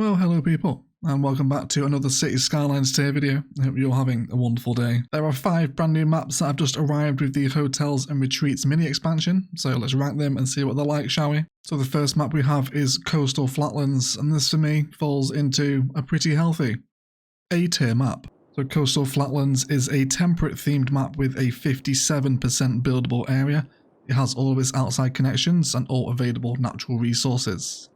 Well, hello people, and welcome back to another City Skylines tier video. I hope you're having a wonderful day. There are 5 brand new maps that have just arrived with the Hotels and Retreats mini expansion, so let's rank them and see what they're like, shall we? So the first map we have is Coastal Flatlands, and this for me falls into a pretty healthy A tier map. So Coastal Flatlands is a temperate themed map with a 57% buildable area. It has all of its outside connections and all available natural resources.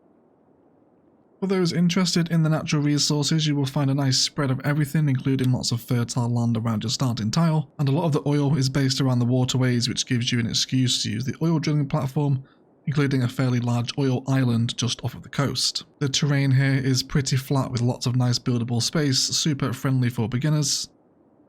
For those interested in the natural resources, you will find a nice spread of everything, including lots of fertile land around your starting tile, and a lot of the oil is based around the waterways, which gives you an excuse to use the oil drilling platform, including a fairly large oil island just off of the coast. The terrain here is pretty flat with lots of nice buildable space, super friendly for beginners,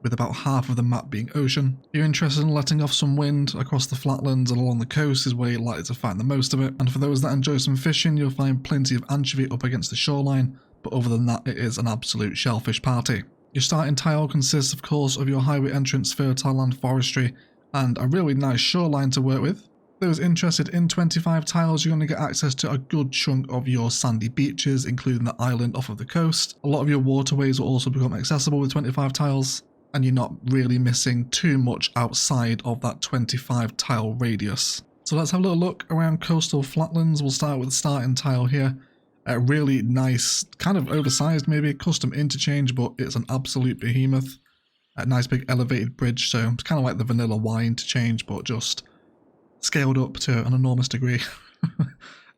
with about half of the map being ocean. If you're interested in letting off some wind across the flatlands and along the coast is where you're likely to find the most of it, and for those that enjoy some fishing you'll find plenty of anchovy up against the shoreline, but other than that it is an absolute shellfish party. Your starting tile consists of course of your highway entrance, fertile land, forestry, and a really nice shoreline to work with. Those interested in 25 tiles, you're going to get access to a good chunk of your sandy beaches, including the island off of the coast. A lot of your waterways will also become accessible with 25 tiles. And you're not really missing too much outside of that 25 tile radius. So let's have a little look around Coastal Flatlands. We'll start with the starting tile here. A really nice, kind of oversized maybe, custom interchange, but it's an absolute behemoth. A nice big elevated bridge, so it's kind of like the vanilla Y interchange, but just scaled up to an enormous degree.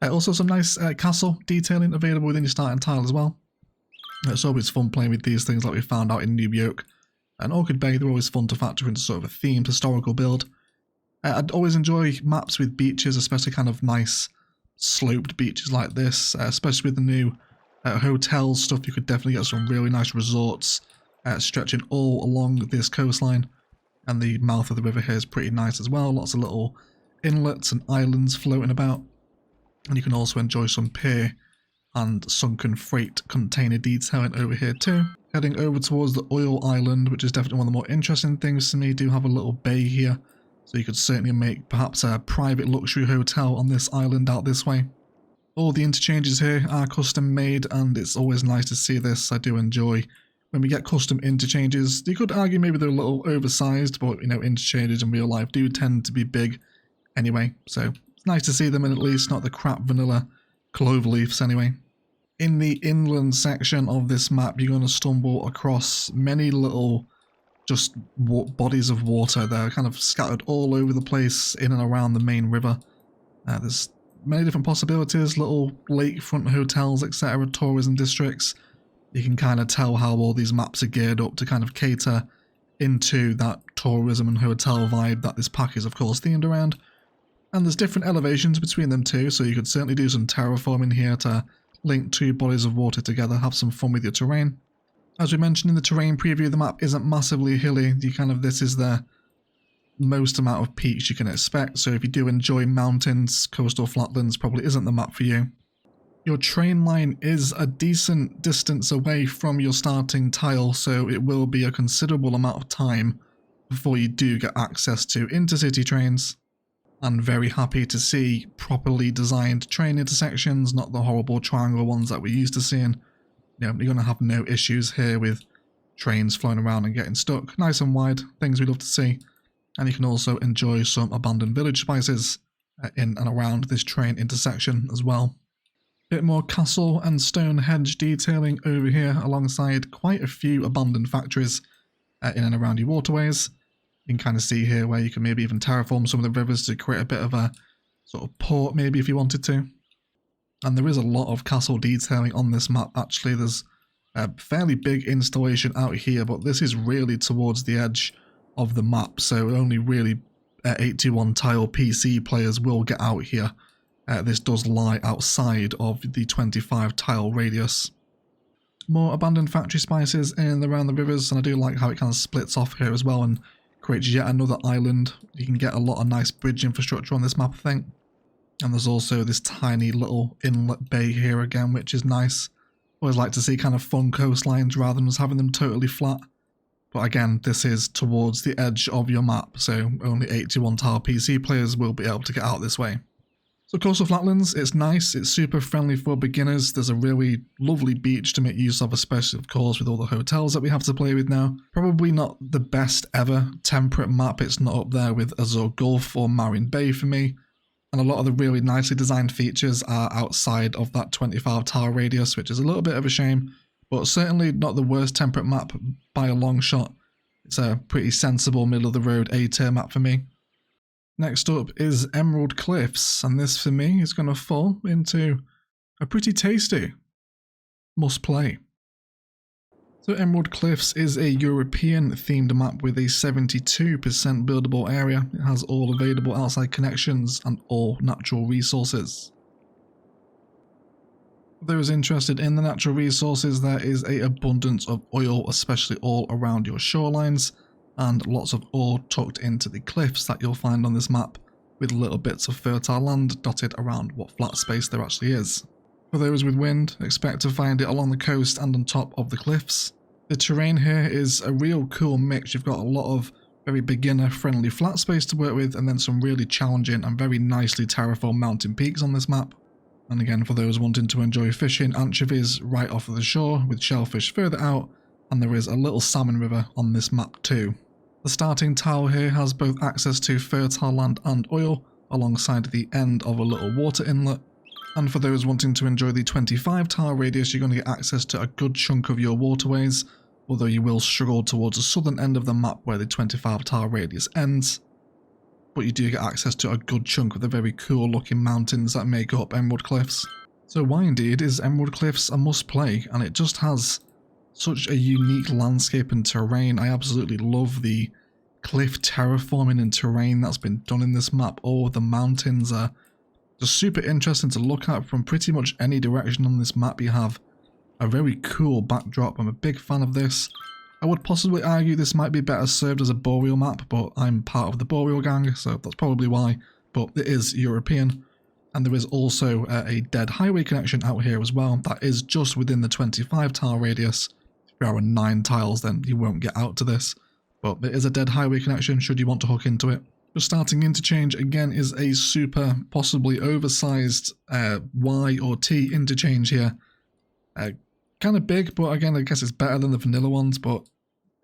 Also some nice castle detailing available within your starting tile as well. It's always fun playing with these things like we found out in New York. And Orchid Bay, they're always fun to factor into sort of a themed historical build. I'd always enjoy maps with beaches, especially kind of nice sloped beaches like this, especially with the new hotel stuff. You could definitely get some really nice resorts stretching all along this coastline. And the mouth of the river here is pretty nice as well. Lots of little inlets and islands floating about. And you can also enjoy some pier and sunken freight container detailing over here too. Heading over towards the oil island, which is definitely one of the more interesting things to me. Do have a little bay here, so you could certainly make perhaps a private luxury hotel on this island out this way. All the interchanges here are custom made, and it's always nice to see this. I do enjoy when we get custom interchanges. You could argue maybe they're a little oversized, but you know, interchanges in real life do tend to be big anyway, so it's nice to see them in at least not the crap vanilla cloverleafs anyway. In the inland section of this map, you're going to stumble across many little just bodies of water. They're kind of scattered all over the place in and around the main river. There's many different possibilities, little lakefront hotels, etc., tourism districts. You can kind of tell how all these maps are geared up to kind of cater into that tourism and hotel vibe that this pack is of course themed around. And there's different elevations between them too, so you could certainly do some terraforming here to link 2 bodies of water together, have some fun with your terrain. As we mentioned in the terrain preview, the map isn't massively hilly. This is the most amount of peaks you can expect, so if you do enjoy mountains, Coastal Flatlands probably isn't the map for you. Your train line is a decent distance away from your starting tile, so it will be a considerable amount of time before you do get access to intercity trains. And very happy to see properly designed train intersections, not the horrible triangle ones that we're used to seeing. You know, you're going to have no issues here with trains flying around and getting stuck. Nice and wide, things we love to see. And you can also enjoy some abandoned village spices in and around this train intersection as well. Bit more castle and stone hedge detailing over here alongside quite a few abandoned factories in and around your waterways. You can kind of see here where you can maybe even terraform some of the rivers to create a bit of a sort of port maybe if you wanted to. And there is a lot of castle detailing on this map actually. There's a fairly big installation out here, but this is really towards the edge of the map, so only really 81 tile PC players will get out here. This does lie outside of the 25 tile radius. More abandoned factory spices in and around the rivers, and I do like how it kind of splits off here as well and creates yet another island. You can get a lot of nice bridge infrastructure on this map, I think. And there's also this tiny little inlet bay here again, which is nice. Always like to see kind of fun coastlines rather than just having them totally flat. But again, this is towards the edge of your map, so only 81 tile PC players will be able to get out this way. So Coastal Flatlands, it's nice, it's super friendly for beginners. There's a really lovely beach to make use of, especially of course with all the hotels that we have to play with now. Probably not the best ever temperate map, it's not up there with Azure Gulf or Marine Bay for me. And a lot of the really nicely designed features are outside of that 25 tower radius, which is a little bit of a shame, but certainly not the worst temperate map by a long shot. It's a pretty sensible middle of the road A-tier map for me. Next up is Emerald Cliffs, and this for me is going to fall into a pretty tasty must play. So Emerald Cliffs is a European themed map with a 72% buildable area. It has all available outside connections and all natural resources. For those interested in the natural resources, there is an abundance of oil, especially all around your shorelines, and lots of ore tucked into the cliffs that you'll find on this map, with little bits of fertile land dotted around what flat space there actually is. For those with wind, expect to find it along the coast and on top of the cliffs. The terrain here is a real cool mix. You've got a lot of very beginner friendly flat space to work with, and then some really challenging and very nicely terraformed mountain peaks on this map. And again, for those wanting to enjoy fishing anchovies right off of the shore with shellfish further out, and there is a little salmon river on this map too. The starting tile here has both access to fertile land and oil alongside the end of a little water inlet, and for those wanting to enjoy the 25 tile radius, you're going to get access to a good chunk of your waterways, although you will struggle towards the southern end of the map where the 25 tile radius ends, but you do get access to a good chunk of the very cool looking mountains that make up Emerald Cliffs. So why indeed is Emerald Cliffs a must play, and it just has such a unique landscape and terrain. I absolutely love the cliff terraforming and terrain that's been done in this map. All of the mountains are just super interesting to look at from pretty much any direction on this map. You have a very cool backdrop. I'm a big fan of this. I would possibly argue this might be better served as a Boreal map, but I'm part of the Boreal gang, so that's probably why, but it is European. And there is also a dead highway connection out here as well. That is just within the 25 tile radius. If there are 9 tiles, then you won't get out to this. But it is a dead highway connection should you want to hook into it. The starting interchange again is a super, possibly oversized Y or T interchange here. Kind of big, but again I guess it's better than the vanilla ones, but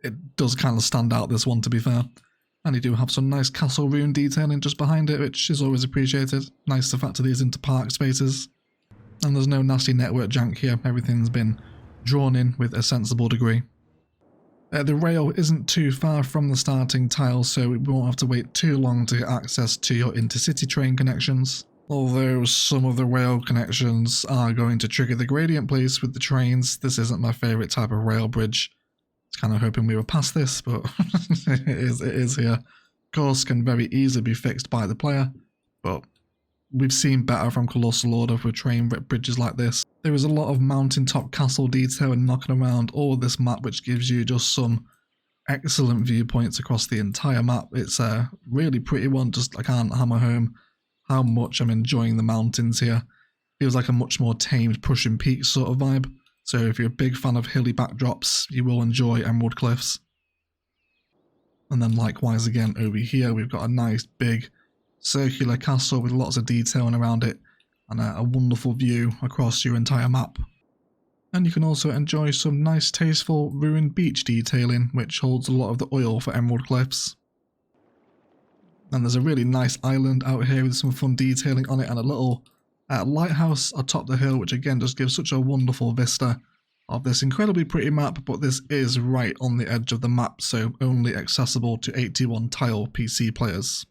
it does kind of stand out, this one, to be fair. And you do have some nice castle ruin detailing just behind it, which is always appreciated. Nice to factor these into park spaces. And there's no nasty network jank here, everything's been drawn in with a sensible degree. The rail isn't too far from the starting tile, so we won't have to wait too long to get access to your intercity train connections. Although some of the rail connections are going to trigger the gradient place with the trains. This isn't my favourite type of rail bridge. I was kind of hoping we were past this, but it is here. Of course, can very easily be fixed by the player, but we've seen better from Colossal Order for train bridges like this. There is a lot of mountaintop castle detail and knocking around all this map, which gives you just some excellent viewpoints across the entire map. It's a really pretty one. Just I can't hammer home how much I'm enjoying the mountains here. Feels like a much more tamed Prussian Peaks sort of vibe. So if you're a big fan of hilly backdrops, you will enjoy Emerald Cliffs. And then likewise again over here, we've got a nice big circular castle with lots of detailing around it and a wonderful view across your entire map. And you can also enjoy some nice tasteful ruined beach detailing, which holds a lot of the oil for Emerald Cliffs. And there's a really nice island out here with some fun detailing on it, and a little lighthouse atop the hill, which again just gives such a wonderful vista of this incredibly pretty map. But this is right on the edge of the map, so only accessible to 81 tile PC players.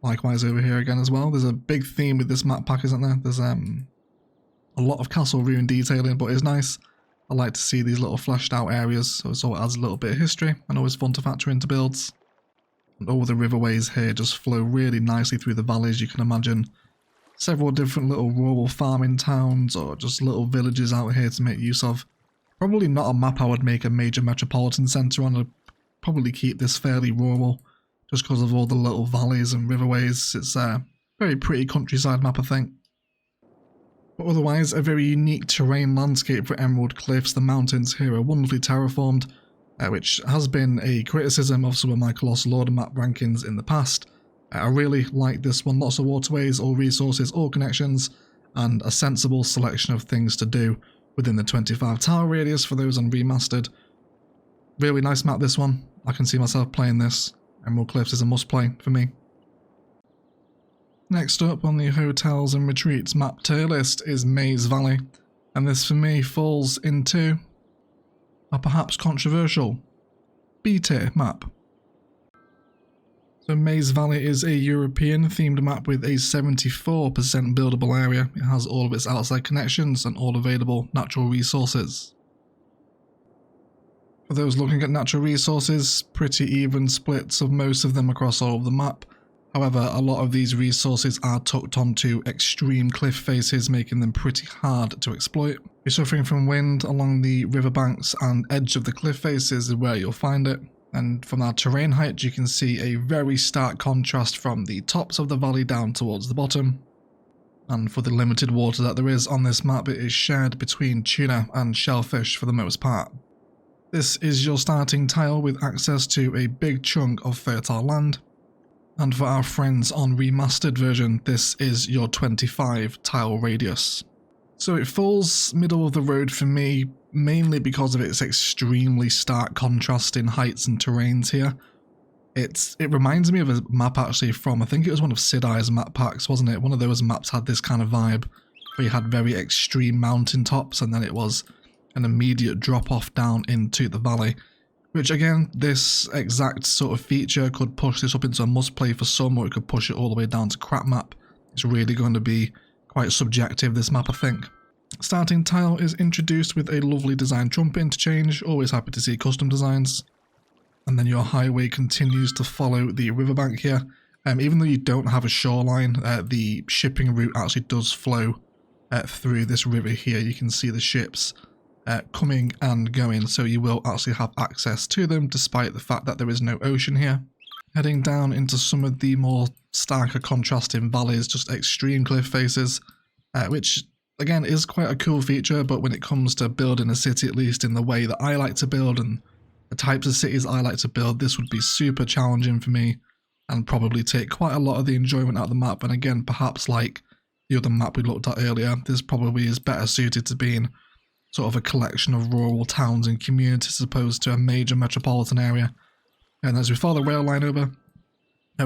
Likewise over here again as well, there's a big theme with this map pack, isn't there? There's a lot of castle ruin detailing, but it's nice. I like to see these little fleshed out areas, so it adds a little bit of history and always fun to factor into builds. And all the riverways here just flow really nicely through the valleys. You can imagine several different little rural farming towns or just little villages out here to make use of. Probably not a map I would make a major metropolitan centre on. I'd probably keep this fairly rural just because of all the little valleys and riverways. It's a very pretty countryside map, I think. But otherwise, a very unique terrain landscape for Emerald Cliffs. The mountains here are wonderfully terraformed, which has been a criticism of some of my Colossal Order map rankings in the past. I really like this one, lots of waterways, all resources, all connections, and a sensible selection of things to do within the 25 tower radius for those on remastered. Really nice map, this one. I can see myself playing this. Emerald Cliffs is a must play for me. Next up on the hotels and retreats map tier list is Maize Valley, and this for me falls into a perhaps controversial B tier map. So Maize Valley is a European themed map with a 74% buildable area. It has all of its outside connections and all available natural resources. For those looking at natural resources, pretty even splits of most of them across all of the map. However, a lot of these resources are tucked onto extreme cliff faces, making them pretty hard to exploit. You're suffering from wind along the riverbanks, and edge of the cliff faces is where you'll find it. And from our terrain height, you can see a very stark contrast from the tops of the valley down towards the bottom. And for the limited water that there is on this map, it is shared between tuna and shellfish for the most part. This is your starting tile with access to a big chunk of fertile land. And for our friends on remastered version, this is your 25 tile radius. So it falls middle of the road for me, mainly because of its extremely stark contrast in heights and terrains here. It reminds me of a map actually from, I think it was one of Sid Eier's map packs, wasn't it? One of those maps had this kind of vibe, where you had very extreme mountaintops and then it was an immediate drop off down into the valley. Which again, this exact sort of feature could push this up into a must play for some, or it could push it all the way down to crap map. It's really going to be quite subjective, this map, I think. Starting tile is introduced with a lovely designed trumpet interchange, always happy to see custom designs. And then your highway continues to follow the riverbank here. Even though you don't have a shoreline, the shipping route actually does flow through this river here. You can see the ships coming and going, so you will actually have access to them despite the fact that there is no ocean here. Heading down into some of the more starker contrasting valleys, just extreme cliff faces, which again is quite a cool feature, but when it comes to building a city, at least in the way that I like to build and the types of cities I like to build, this would be super challenging for me and probably take quite a lot of the enjoyment out of the map. And again, perhaps like the other map we looked at earlier, this probably is better suited to being sort of a collection of rural towns and communities as opposed to a major metropolitan area. And as we follow the rail line over,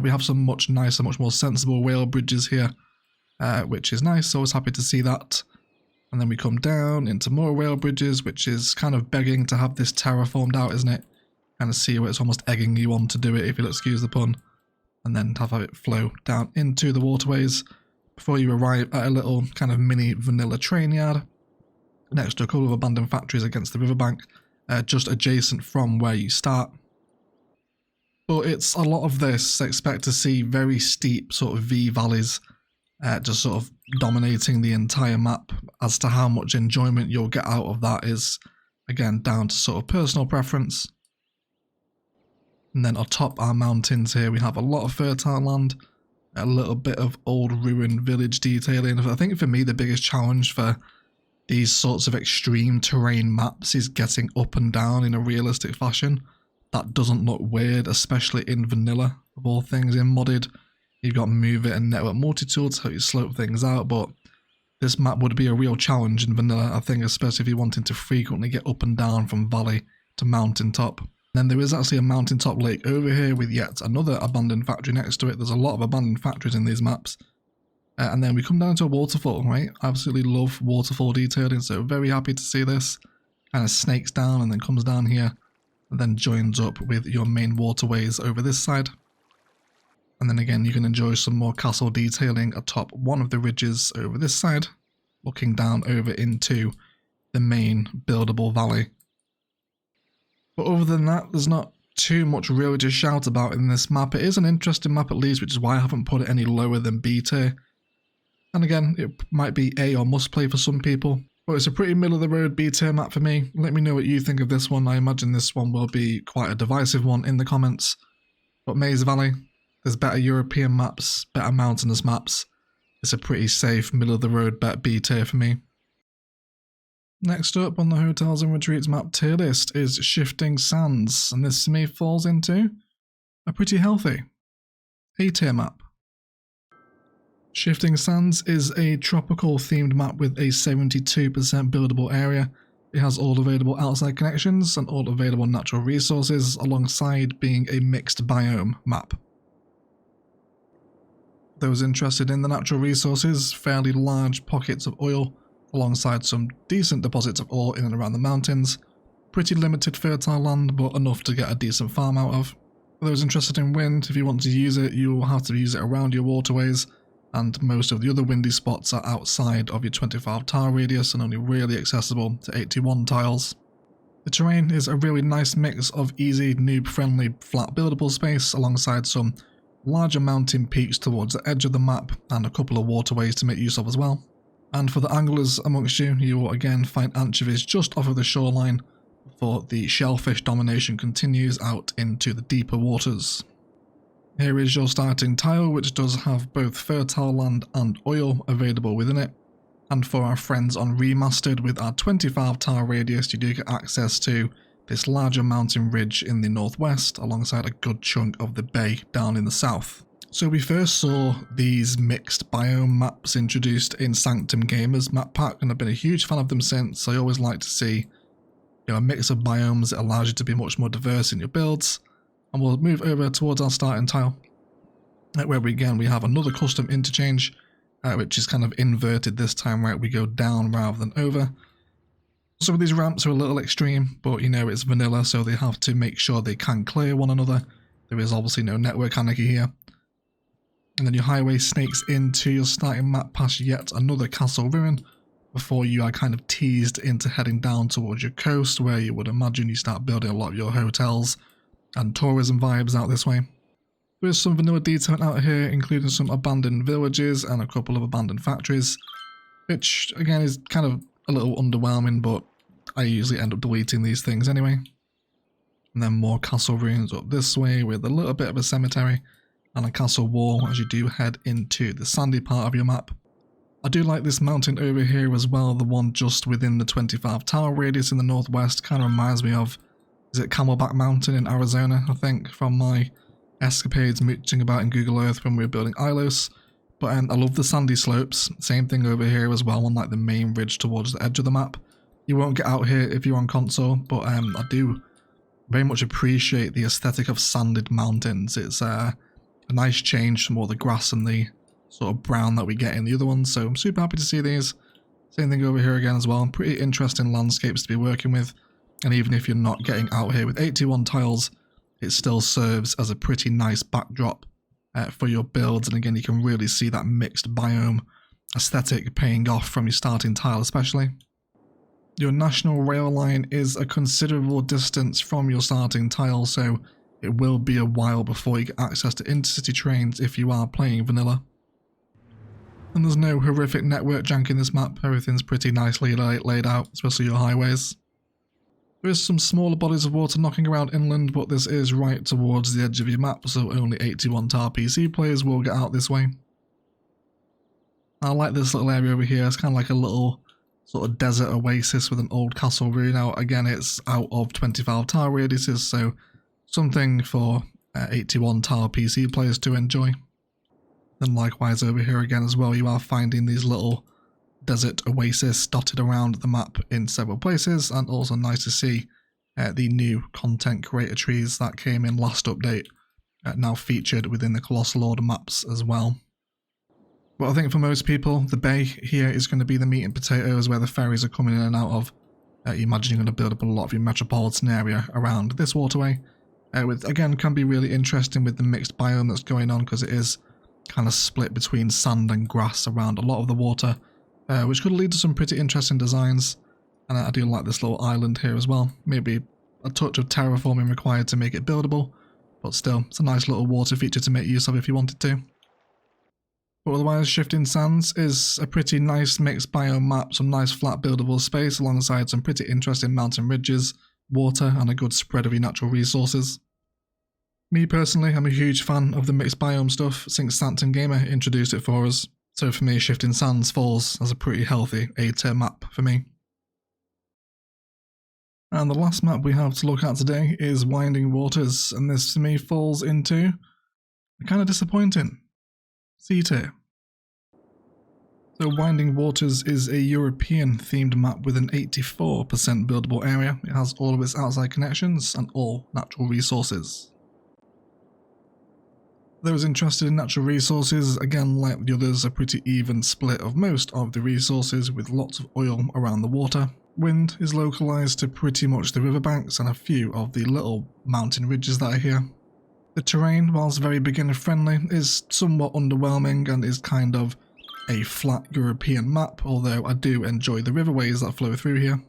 we have some much nicer, much more sensible rail bridges here, which is nice, always happy to see that. And then we come down into more rail bridges, which is kind of begging to have this terraformed out, isn't it? Kind of see where it's almost egging you on to do it, if you'll excuse the pun. And then have it flow down into the waterways before you arrive at a little kind of mini vanilla train yard next to a couple of abandoned factories against the riverbank, just adjacent from where you start. But it's a lot of this. Expect to see very steep sort of V valleys, just sort of dominating the entire map. As to how much enjoyment you'll get out of that is, again, down to sort of personal preference. And then atop our mountains here, we have a lot of fertile land, a little bit of old ruined village detailing. I think for me the biggest challenge for these sorts of extreme terrain maps is getting up and down in a realistic fashion that doesn't look weird, especially in vanilla of all things. In modded, you've got Move It and Network Multi-Tool to help you slope things out, but this map would be a real challenge in vanilla, I think, especially if you're wanting to frequently get up and down from valley to mountaintop. Then there is actually a mountaintop lake over here with yet another abandoned factory next to it. There's a lot of abandoned factories in these maps. And then we come down to a waterfall, right? Absolutely love waterfall detailing, so very happy to see this. Kind of snakes down and then comes down here, and then joins up with your main waterways over this side. And then again, you can enjoy some more castle detailing atop one of the ridges over this side, looking down over into the main buildable valley. But other than that, there's not too much really to shout about in this map. It is an interesting map at least, which is why I haven't put it any lower than B tier. And again, it might be A or must play for some people, but it's a pretty middle of the road B tier map for me. Let me know what you think of this one. I imagine this one will be quite a divisive one in the comments. But Maize Valley, there's better European maps, better mountainous maps. It's a pretty safe middle of the road bet B tier for me. Next up on the hotels and retreats map tier list is Upshifting Suns, and this to me falls into a pretty healthy A tier map. Shifting Suns is a tropical themed map with a 72% buildable area. It has all available outside connections and all available natural resources, alongside being a mixed biome map. Those interested in the natural resources, fairly large pockets of oil, alongside some decent deposits of ore in and around the mountains. Pretty limited fertile land, but enough to get a decent farm out of. For those interested in wind, if you want to use it, you will have to use it around your waterways, and most of the other windy spots are outside of your 25 tile radius and only really accessible to 81 tiles. The terrain is a really nice mix of easy, noob-friendly, flat buildable space, alongside some larger mountain peaks towards the edge of the map and a couple of waterways to make use of as well. And for the anglers amongst you, you will again find anchovies just off of the shoreline before the shellfish domination continues out into the deeper waters. Here is your starting tile, which does have both fertile land and oil available within it. And for our friends on Remastered, with our 25 tile radius, you do get access to this larger mountain ridge in the northwest, alongside a good chunk of the bay down in the south. So we first saw these mixed biome maps introduced in Sanctum Gamers map pack, and I've been a huge fan of them since. I always like to see, a mix of biomes that allows you to be much more diverse in your builds. And we'll move over towards our starting tile, where we have another custom interchange, which is kind of inverted this time, right? We go down rather than over. Some of these ramps are a little extreme, but it's vanilla, so they have to make sure they can clear one another. There is obviously no network anarchy here. And then your highway snakes into your starting map past yet another castle ruin, before you are kind of teased into heading down towards your coast, where you would imagine you start building a lot of your hotels and tourism vibes out this way. There is some vanilla detail out here, including some abandoned villages and a couple of abandoned factories, which again is kind of a little underwhelming, but I usually end up deleting these things anyway. And then more castle ruins up this way with a little bit of a cemetery and a castle wall as you do head into the sandy part of your map. I do like this mountain over here as well, the one just within the 25 tower radius in the northwest. Kind of reminds me of, is it Camelback Mountain in Arizona, I think, from my escapades mooching about in Google Earth when we were building Ilos. But I love the sandy slopes. Same thing over here as well, on like the main ridge towards the edge of the map. You won't get out here if you're on console, but I do very much appreciate the aesthetic of sanded mountains. It's a nice change from all the grass and the sort of brown that we get in the other ones, so I'm super happy to see these. Same thing over here again as well. Pretty interesting landscapes to be working with, and even if you're not getting out here with 81 tiles, it still serves as a pretty nice backdrop for your builds. And again, you can really see that mixed biome aesthetic paying off from your starting tile especially. Your national rail line is a considerable distance from your starting tile, so it will be a while before you get access to intercity trains if you are playing vanilla. And there's no horrific network jank in this map. Everything's pretty nicely laid out, especially your highways. There is some smaller bodies of water knocking around inland, but this is right towards the edge of your map, so only 81 tar PC players will get out this way. I like this little area over here. It's kind of like a little sort of desert oasis with an old castle ruin out. Again, it's out of 25 tar radiuses, so something for 81 tar PC players to enjoy. Then likewise over here again as well, you are finding these little desert oasis dotted around the map in several places, and also nice to see the new content creator trees that came in last update, now featured within the Colossal Order maps as well. But I think for most people, the bay here is going to be the meat and potatoes where the ferries are coming in and out of. You imagine you're going to build up a lot of your metropolitan area around this waterway, which again can be really interesting with the mixed biome that's going on, because it is kind of split between sand and grass around a lot of the water, which could lead to some pretty interesting designs. And I do like this little island here as well. Maybe a touch of terraforming required to make it buildable, but still, it's a nice little water feature to make use of if you wanted to. But otherwise, Shifting Sands is a pretty nice mixed biome map, some nice flat buildable space alongside some pretty interesting mountain ridges, water, and a good spread of your natural resources. Me personally, I'm a huge fan of the mixed biome stuff since Sanctum Gamer introduced it for us, so for me Shifting Sands falls as a pretty healthy A-tier map for me. And the last map we have to look at today is Winding Waters, and this to me falls into Kind of disappointing. C tier. So Winding Waters is a European themed map with an 84% buildable area. It has all of its outside connections and all natural resources. Those interested in natural resources, again like the others, a pretty even split of most of the resources with lots of oil around the water. Wind is localised to pretty much the riverbanks and a few of the little mountain ridges that are here. The terrain, whilst very beginner friendly, is somewhat underwhelming and is kind of a flat European map, although I do enjoy the riverways that flow through here.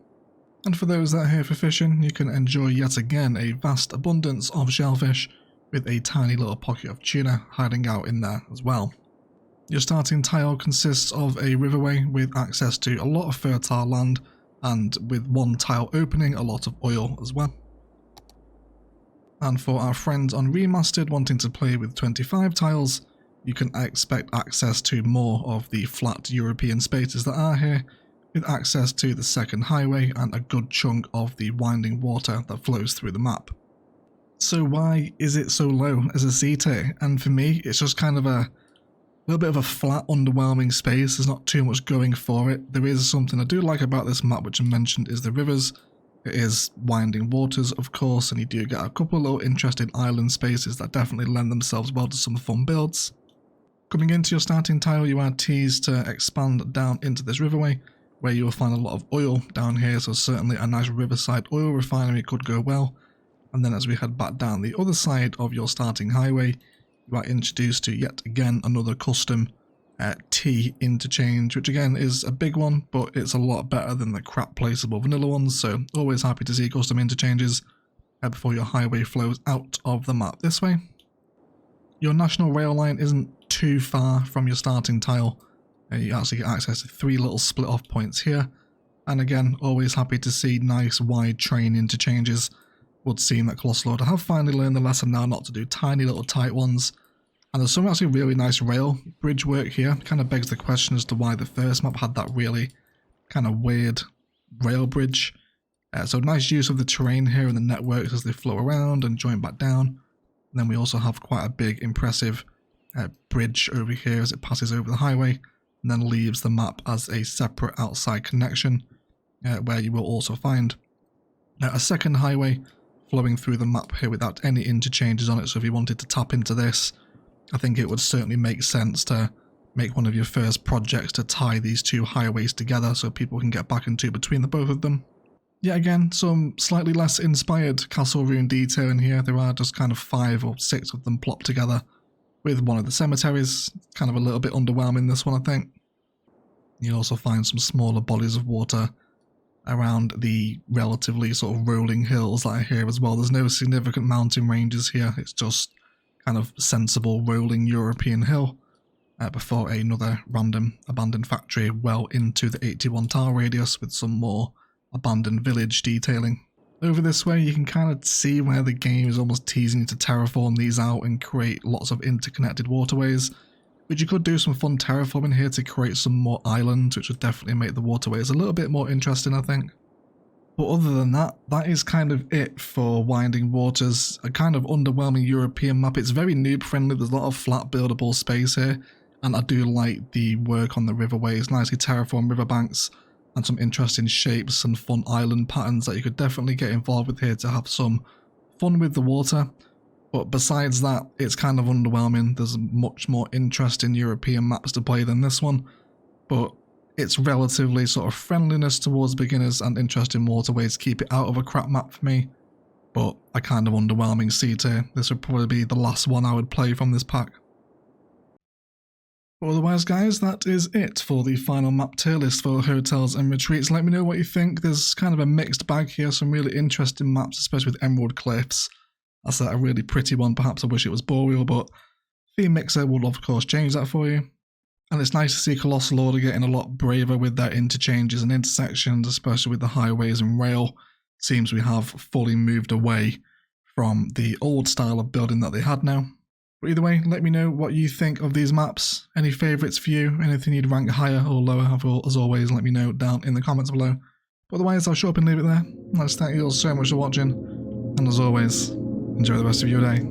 And for those that are here for fishing, you can enjoy yet again a vast abundance of shellfish, with a tiny little pocket of tuna hiding out in there as well. Your starting tile consists of a riverway with access to a lot of fertile land, and with one tile opening, a lot of oil as well. And for our friends on Remastered wanting to play with 25 tiles, you can expect access to more of the flat European spaces that are here, with access to the second highway and a good chunk of the winding water that flows through the map. So why is it so low as a C tier? And for me, it's just kind of a little bit of a flat, underwhelming space. There's not too much going for it. There is something I do like about this map, which I mentioned, is the rivers. It is winding waters, of course, and you do get a couple of little interesting island spaces that definitely lend themselves well to some fun builds. Coming into your starting tile, you are teased to expand down into this riverway, where you will find a lot of oil down here, so certainly a nice riverside oil refinery could go well. And then as we head back down the other side of your starting highway, you are introduced to yet again another custom T interchange, which again is a big one, but it's a lot better than the crap placeable vanilla ones, so always happy to see custom interchanges before your highway flows out of the map this way. Your national rail line isn't too far from your starting tile. You actually get access to 3 little split off points here, and again always happy to see nice wide train interchanges. Would seem that Colossal Order have finally learned the lesson now not to do tiny little tight ones. And there's some actually really nice rail bridge work here. Kind of begs the question as to why the first map had that really kind of weird rail bridge. So nice use of the terrain here and the networks as they flow around and join back down. And then we also have quite a big impressive bridge over here as it passes over the highway and then leaves the map as a separate outside connection where you will also find a second highway flowing through the map here without any interchanges on it. So if you wanted to tap into this, I think it would certainly make sense to make one of your first projects to tie these two highways together so people can get back into between the both of them. Yet again, some slightly less inspired castle ruin detail in here. There are just kind of 5 or 6 of them plopped together with one of the cemeteries. Kind of a little bit underwhelming, this one, I think. You'll also find some smaller bodies of water around the relatively sort of rolling hills that are here as well. There's no significant mountain ranges here. It's just kind of sensible rolling European hill before another random abandoned factory well into the 81 tile radius with some more abandoned village detailing. Over this way you can kind of see where the game is almost teasing you to terraform these out and create lots of interconnected waterways, which you could do some fun terraforming here to create some more islands, which would definitely make the waterways a little bit more interesting, I think. But other than that, that is kind of it for Winding Waters, a kind of underwhelming European map. It's very noob friendly, there's a lot of flat buildable space here, and I do like the work on the riverways, nicely terraformed riverbanks, and some interesting shapes and fun island patterns that you could definitely get involved with here to have some fun with the water. But besides that, it's kind of underwhelming. There's much more interesting European maps to play than this one, but it's relatively sort of friendliness towards beginners and interesting waterways keep it out of a crap map for me, but a kind of underwhelming C tier. This would probably be the last one I would play from this pack. But otherwise guys, that is it for the final map tier list for hotels and retreats. Let me know what you think. There's kind of a mixed bag here, some really interesting maps, especially with Emerald Cliffs. That's a really pretty one. Perhaps I wish it was Boreal, but Theme Mixer will of course change that for you. And it's nice to see Colossal Order getting a lot braver with their interchanges and intersections, especially with the highways and rail. Seems we have fully moved away from the old style of building that they had now. But either way, let me know what you think of these maps. Any favourites for you? Anything you'd rank higher or lower? As always, let me know down in the comments below. But otherwise, I'll shut up and leave it there. Let's thank you all so much for watching. And as always, enjoy the rest of your day.